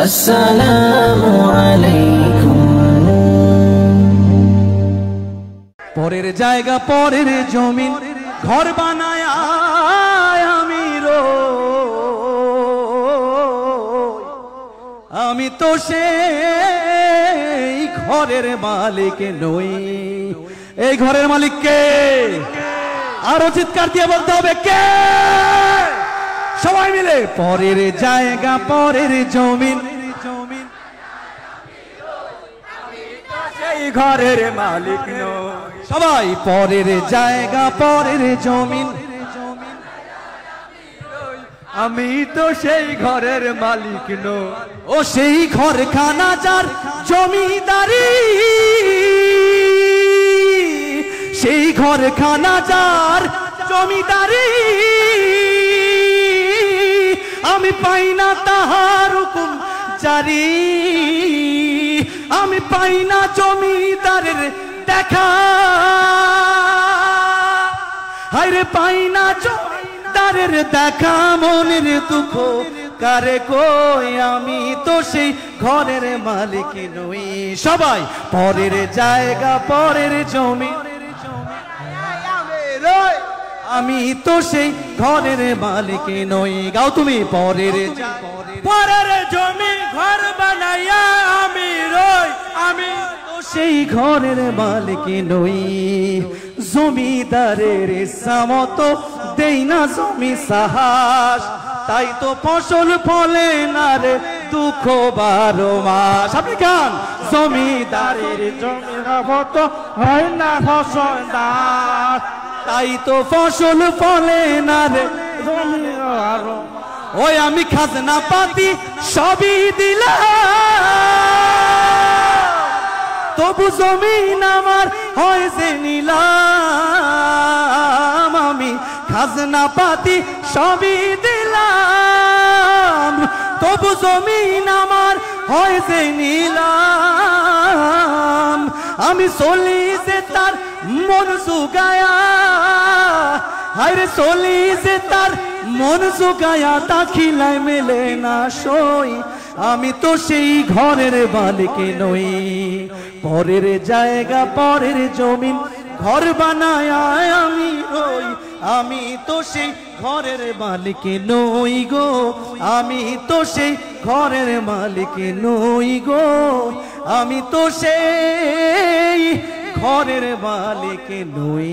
আসসালামু আলাইকুম। পরের জায়গা পরের জমিন ঘর বানায় আমি আমি তো সেই ঘরের মালিক নই। এই ঘরের মালিক কে? আরো চিৎকার দিয়ে বলতে হবে কে? সবাই মিলে পরের জায়গা পরের জমিন সেই ঘরের মালিক নই। সবাই পরের জায়গা পরের জমিন আমি তো সেই ঘরের মালিক নই। ও সেই ঘরখানা যার জমিদারি, সেই ঘরখানা যার জমিদারি, আমি পাই না তাহার হুকুম জারি, আমি পাই না জমিদারের দেখা, হায়রে পাই না জমিদারের দেখা, মনের দুঃখ কারে কই, আমি তো সেই ঘরের মালিক নই। সবাই পরের জায়গা পরের জমি, আমি তো সেই ঘরের মালিক নই। গাও তুমি পরের জমি ঘর বানাইয়া আমি রই, আমি তো সেই ঘরের মালিক নই। জমিদারের সামতো দেই না জমি সাহস, তাই তো ফসল ফলে না রে দুঃখ 12 মাস। আপনি গান জমিদারের জমির মতো হয় না ফসল দাস, তাই তো ফসল ফলে না রে জমি আরো ওই আমি খাজনা পাতি সবই দিলাম, তবু জমিন আমার হয় যে নিলাম। আমি খাজনা পাতি সবই দিলাম, তবু জমিন আমার হয় যে নিলাম। আমি চলি যে তার মন জুগায়া, হায়রে চলি যে তার মন জুগায়া, তা খিলায় মেলে না সই, আমি তো সেই ঘরের মালিক নই। পরের জায়গা পরের জমিন ঘর বানায় আমি রই, আমি তো সেই ঘরের মালিক নই গো, আমি তো সেই ঘরের মালিক নই গো, আমি তো সেই ঘরের মালিক নই।